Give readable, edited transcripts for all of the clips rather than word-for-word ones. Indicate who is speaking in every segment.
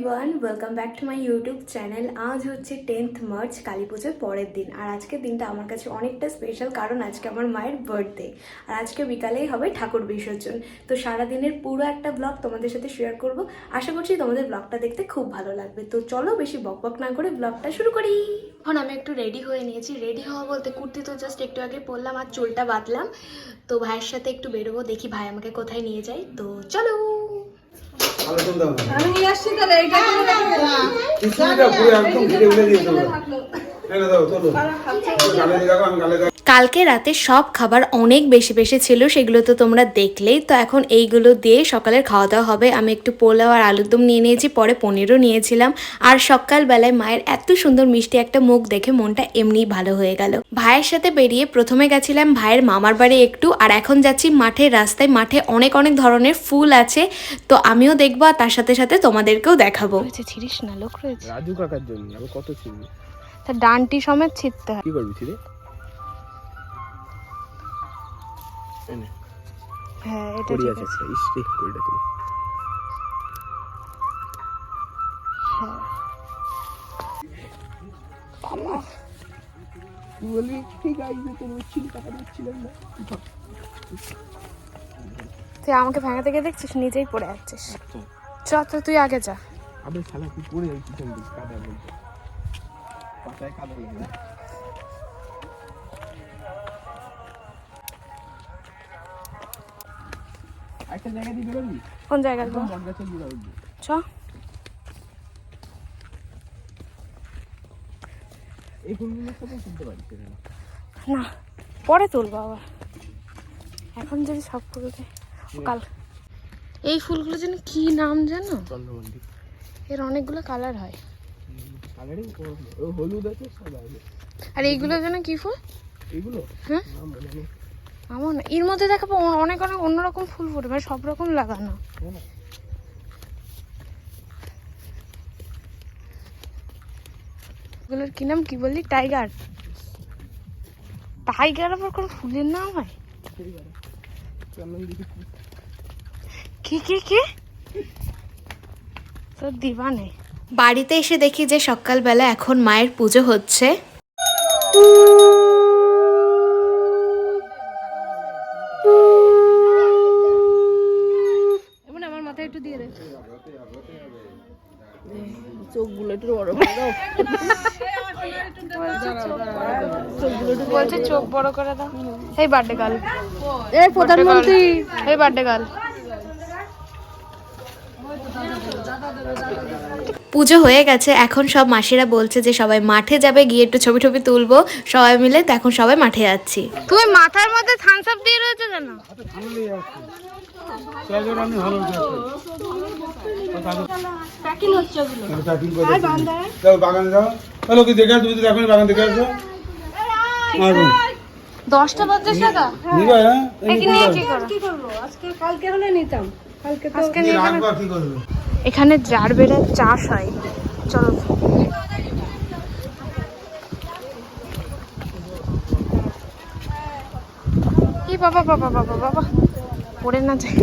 Speaker 1: Everyone, welcome back to my YouTube channel. আজ হচ্ছে 10th March, Kali পুজোর পরের দিন। আর আজকের দিনটা আমার কাছে অনেকটা স্পেশাল, কারণ আজকে আমার মায়ের বার্থডে। আর আজকে বিকালেই হবে ঠাকুর বিসর্জন। তো সারাদিনের পুরো একটা ব্লগ তোমাদের সাথে শেয়ার করব। আশা করছি তোমাদের ব্লগটা দেখতে খুব ভালো লাগবে। তো চলো বেশি বকবক না করে ব্লগটা শুরু করি। এখন আমি একটু রেডি হয়ে নিয়েছি। রেডি হওয়া বলতে কুর্তি তো জাস্ট একটু আগে পরলাম আর চুলটা বাঁধলাম। তো ভাইয়ের সাথে একটু বেরোবো, দেখি ভাই আমাকে কোথায় নিয়ে যায়। তো চলো।
Speaker 2: আমি নিয়ে আসছি তাহলে এইটা
Speaker 3: একদম ঘিরে ঘিরে দিয়ে দেবো। দাও চলো গালে দিয়ে রাখো, আমি গালে দিয়ে।
Speaker 1: কালকে রাতে সব খাবার অনেক বেশি বেশি ছিল, সেগুলো তো তোমরা দেখলেই। তো এখন এইগুলো দিয়ে সকালের খাওয়া দাওয়া হবে। আমি একটু পোলাও আর আলুর দম নিয়ে নিয়েছি, পরে পনিরও নিয়েছিলাম। আর সকালবেলায় মায়ের এত সুন্দর মিষ্টি একটা মুখ দেখে মনটা এমনিই ভালো হয়ে গেল। ভাইয়ের সাথে বেরিয়ে প্রথমে গেছিলাম ভাইয়ের মামার বাড়ি একটু, আর এখন যাচ্ছি মাঠের রাস্তায়। মাঠে অনেক অনেক ধরনের ফুল আছে, তো আমিও দেখবো আর তার সাথে সাথে তোমাদেরকেও দেখাবো। ছিড়িস না, লোক রয়েছে
Speaker 3: রাজু কাকার জন্য আমি কত ছিড়ি,
Speaker 1: তা ডানটি সমেত ছিঁড়তে হয়।
Speaker 3: কি করবি ছিড়ে?
Speaker 1: হ্যাঁ, এটা
Speaker 3: কড়ি
Speaker 1: ঠিক
Speaker 3: আছে,
Speaker 1: আছে।
Speaker 3: ইস্টিক কড়িটা তুই।
Speaker 1: হ্যাঁ,
Speaker 3: তুই বলবি ঠিক আছে, তোমার ছিল টাকা দিচ্ছিলেন না।
Speaker 1: তুই আমাকে ভাঙা থেকে দেখছিস, নিজেই পড়ে যাচ্ছিস। চ তো, তুই আগে যা।
Speaker 3: আবে শালা তুই পড়ে যাই পিছন দিক কাদা বলতে, পাতায় কাদা লেগে। একটা জায়গা দিয়ে বেরোবি,
Speaker 1: কোন জায়গায়?
Speaker 3: মনগাছে দিয়ে উঠবি।
Speaker 1: চ।
Speaker 3: এই ফুলগুলোর সাথে তুলতে পারিস না?
Speaker 1: না, পরে তুলবো আবার। এখন যদি সব ফুলকে কাল। এই ফুলগুলো যেন কি নাম জানো?
Speaker 3: চন্দ্রমল্লি।
Speaker 1: এর অনেকগুলো কালার হয়।
Speaker 3: কালারিং ও হলুদ আছে, সাদা আছে।
Speaker 1: আর এইগুলো যেন কি ফুল?
Speaker 3: এইগুলো
Speaker 1: হ্যাঁ,
Speaker 3: নাম মনে নেই।
Speaker 1: আমার না, এর মধ্যে দেখাবো অনেক অনেক অন্যরকম ফুল ফুটে, মানে সব রকম লাগানো। এগুলোর কি নাম, কি বললি? টাইগার। টাইগার আবার কোনো ফুলের নাম হয়? কি কি কি তোর দিবানে। বাড়িতে এসে দেখি যে সকালবেলা এখন মায়ের পুজো হচ্ছে।
Speaker 2: আমার মাথায় একটু দিয়ে দে, চোখগুলো একটু বড় করে দাও।
Speaker 1: বলছে চোখ বড় করে দাও। এই বার্থডে গার্ল,
Speaker 2: এই প্রধানমন্ত্রী,
Speaker 1: এই বার্থডে গার্ল। পুজো হয়ে গেছে, এখন সব মাসিরা বলছে যে সবাই মাঠে যাবে, গিয়ে একটু ছবি টবি তুলবো সবাই মিলে। তো এখন সবাই মাঠে যাচ্ছি। তুমি মাথার মধ্যে থামস আপ দিয়ে রয়েছে কেন?
Speaker 3: বাগানে যাও, চলো কি দেখে তুমি তো দেখো বাগান দেখে আসো।
Speaker 1: 10টা বাজে টাকা
Speaker 3: নিবা? হ্যাঁ
Speaker 2: কি করবো আজকে? কালকে হলে নিতাম, কালকে তো
Speaker 1: আজকে নিয়ে যাবে।
Speaker 3: কি করবে?
Speaker 1: এখানে জারবেরার চাষ হয়, চলো। কি বাবা বাবা বাবা বাবা, পড়ে না যায়।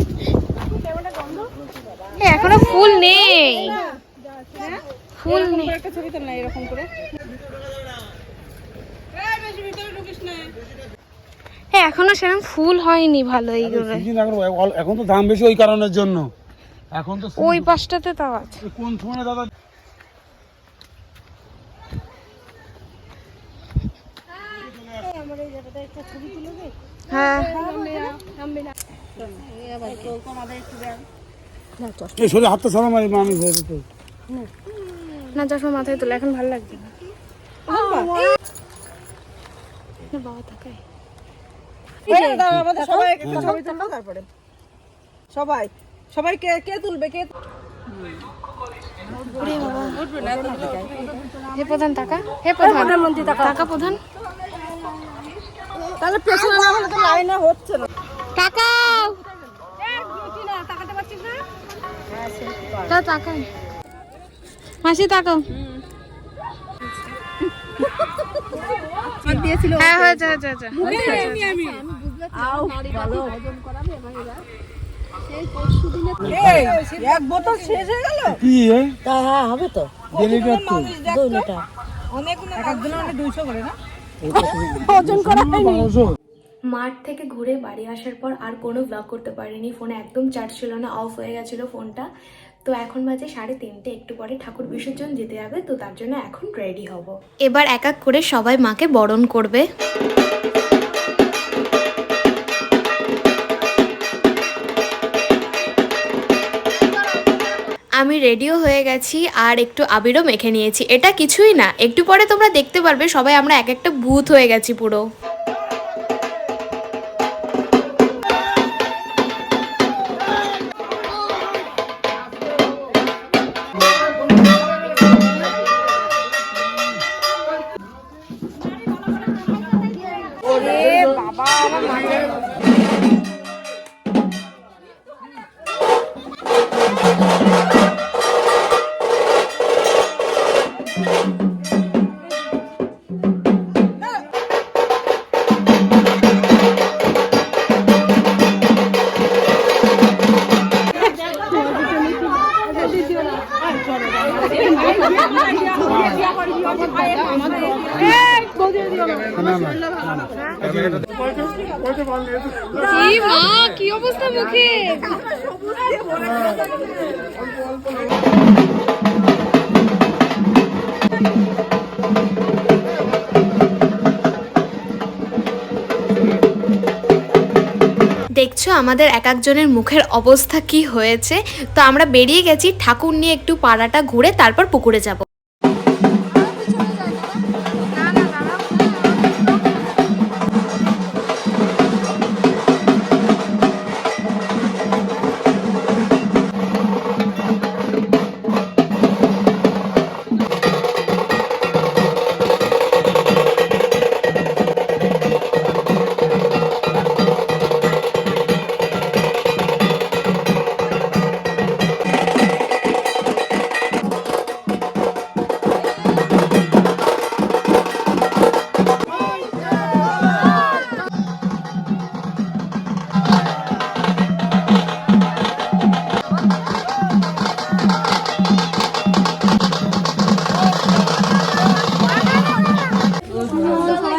Speaker 1: এখনো ফুল নেই, ফুল নেই।
Speaker 2: একটা ছবি তো না এরকম করে।
Speaker 1: এখনো সেরকম ফুল হয়নি ভালো এইগুলো।
Speaker 3: এখন তো দাম বেশি ওই কারণের জন্য। এখন তো
Speaker 1: ওই পাশটাতে তাও আছে।
Speaker 3: কোন সময় দাদা?
Speaker 1: হ্যাঁ,
Speaker 3: এই শরীরে হাতটা সরা মারি আমি তো।
Speaker 1: না চশমা মাথায় তোলে, এখন ভালো লাগছে না। বাবা তাকায়।
Speaker 2: সবাই একটা ছবি তুলবো, তারপরে সবাই সবাই কে কে তুলবে? কে
Speaker 1: হে প্রধান টাকা, হে প্রধান,
Speaker 2: প্রধানমন্ত্রী
Speaker 1: টাকা প্রধান।
Speaker 2: তাহলে পেছনে না হলে তো লাইনে হচ্ছে না।
Speaker 1: টাকা
Speaker 2: তাকাতে পারছিস না?
Speaker 1: তাও তাকাই। মাসি তাকাও।
Speaker 2: দিয়েছিল।
Speaker 1: হ্যাঁ হয়েছে হয়েছে হয়েছে।
Speaker 2: এই, এক বোতল শেষ হয়ে গেল।
Speaker 3: কি
Speaker 4: তা হ্যাঁ হবে তো,
Speaker 3: ডেলিটা তো
Speaker 2: মানুষ দেখ
Speaker 4: 2
Speaker 2: তো।
Speaker 4: লিটার।
Speaker 2: অনেকগুলো এক একজনে মানে 200 করে না?
Speaker 4: ওজন করা হয়নি।
Speaker 1: মাঠ থেকে ঘুরে বাড়ি আসার পর আর কোনো ব্লগ করতে পারিনি, ফোনে একদম চার্জ ছিল না, অফ হয়ে গেছিলো ফোনটা। তো এখন বাজে 3:30, একটু পরে ঠাকুর বিসর্জন যেতে হবে, তো তার জন্য এখন রেডি হব। এবার এক এক করে সবাই মাকে বরণ করবে। আমি রেডিও হয়ে গেছি আর একটু আবিরও মেখে নিয়েছি। এটা কিছুই না, একটু পরে তোমরা দেখতে পারবে সবাই আমরা এক একটা ভূত হয়ে গেছি পুরো।
Speaker 2: ওরে বাবা, আমার মাথায়
Speaker 1: কি অবস্থা মুখে? দেখছো আমাদের এক একজনের মুখের অবস্থা কি হয়েছে। তো আমরা বেরিয়ে গেছি ঠাকুর নিয়ে একটু পাড়াটা ঘুরে তারপর পুকুরে যাব।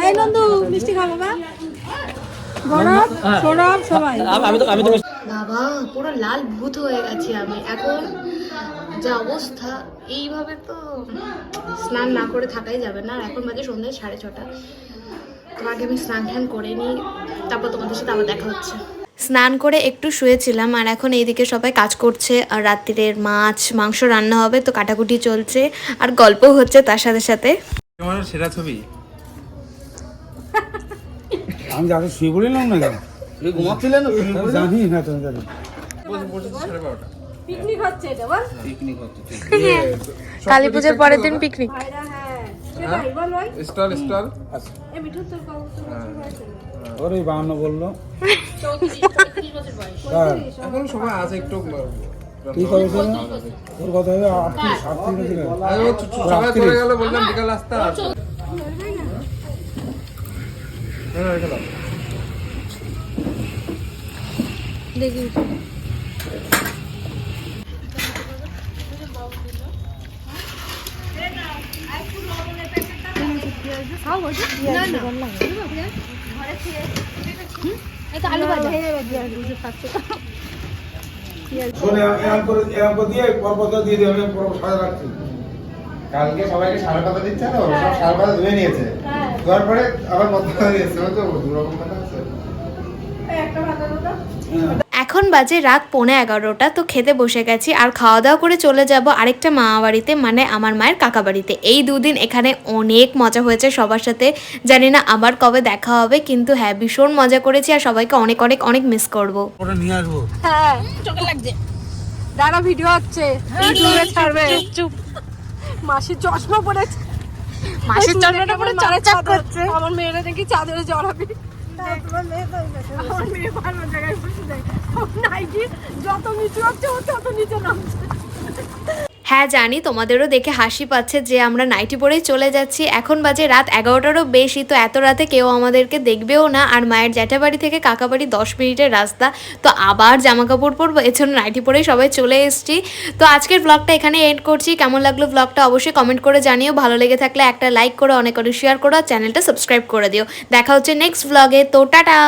Speaker 4: এই নন্দু মিষ্টি খাবো না? গরম সরব সবাই।
Speaker 1: বাবা পুরো লাল ভূত হয়ে গেছি আমি এখন, যা অবস্থা। এইভাবে তো স্নান না করে থাকাই যাবে না। আর এখন বাজে সন্ধ্যে 6:30। তো আগে আমি স্নান টান করে নিই, তারপর তোমাদের সাথে আবার দেখা হচ্ছে। স্নান করে একটু শুয়েছিলাম আর এখন এইদিকে সবাই কাজ করছে আর রাত্রিরের মাছ মাংস রান্না হবে, তো কাটাকুটি চলছে আর গল্প হচ্ছে তার সাথে সাথে।
Speaker 3: তোমার সেরা ছবি আমি যাকে শুয়ে বলিলাম না কেন ঘুমাচ্ছিলেন জানি না তুমি জানি
Speaker 4: পিকনিক হচ্ছে এটা বল।
Speaker 3: পিকনিক হচ্ছে
Speaker 1: কালী পুজোর পরের দিন পিকনিক।
Speaker 4: সেটাই বল ভাই।
Speaker 3: স্টল স্টল
Speaker 4: এই মিঠুন তোর কত বছর হয়েছে?
Speaker 3: ওরে 52 বললো
Speaker 4: 34 বছর বয়স।
Speaker 3: এখন সময় আছে একটু কি করছ ওর কথা হবে 38 সবাই চলে গেল বললাম বিকাল আসতে
Speaker 4: দেখি আলু ভাজা
Speaker 3: শোনে এরকম দিয়ে পরপর দিয়ে দিয়ে আমি পুরো সাজা রাখছি
Speaker 5: কালকে সবাইকে সারা কথা দিচ্ছে না, সব সারা কথা ধুয়ে নিয়েছে, ধোয়ার পরে আবার কথা দিয়েছে, তো দুরকম কথা আছে।
Speaker 1: এখন বাজে রাত 11:15, তো খেতে বসে গেছি আর খাওয়া দাওয়া করে চলে যাব আরেকটা মামা বাড়িতে, মানে আমার মায়ের কাকা বাড়িতে। এই 2 দিন এখানে অনেক মজা হয়েছে সবার সাথে, জানি না আবার কবে দেখা হবে, কিন্তু হ্যাঁ ভীষণ মজা করেছি আর সবাইকে অনেক অনেক অনেক মিস করবো।
Speaker 3: ওটা নিয়ে আসবো।
Speaker 4: হ্যাঁ চোখে লাগছে। দাঁড়া ভিডিও হচ্ছে, ইউটিউবে ছাড়বে। চুপ। মাসির চশমা পড়েছে, মাসির চশমাটা পরে চারে চাক করছে। আমার মেয়েরা দেখি চাদরে জড়াবি। আমার মেয়ে ভালো জায়গায় বসে যায়, নাইটি যত নিচু হচ্ছে ও তত নিচে নামছে।
Speaker 1: হ্যাঁ জানি তোমাদেরও দেখে হাসি পাচ্ছে যে আমরা নাইটি পরেই চলে যাচ্ছি। এখন বাজে রাত 11টারও বেশি, তো এত রাতে কেউ আমাদেরকে দেখবেও না। আর মায়ের জ্যাঠাবাড়ি থেকে কাকাবাড়ি 10 মিনিটের রাস্তা, তো আবার জামা কাপড় পরবো, এজন্য নাইটি পরেই সবাই চলে এসেছি। তো আজকের ব্লগটা এখানে এন্ড করছি। কেমন লাগলো ব্লগটা অবশ্যই কমেন্ট করে জানিও। ভালো লেগে থাকলে একটা লাইক করো, অনেক করে শেয়ার করো, আর চ্যানেলটা সাবস্ক্রাইব করে দিও। দেখা হচ্ছে নেক্সট ব্লগে। তো টাটা।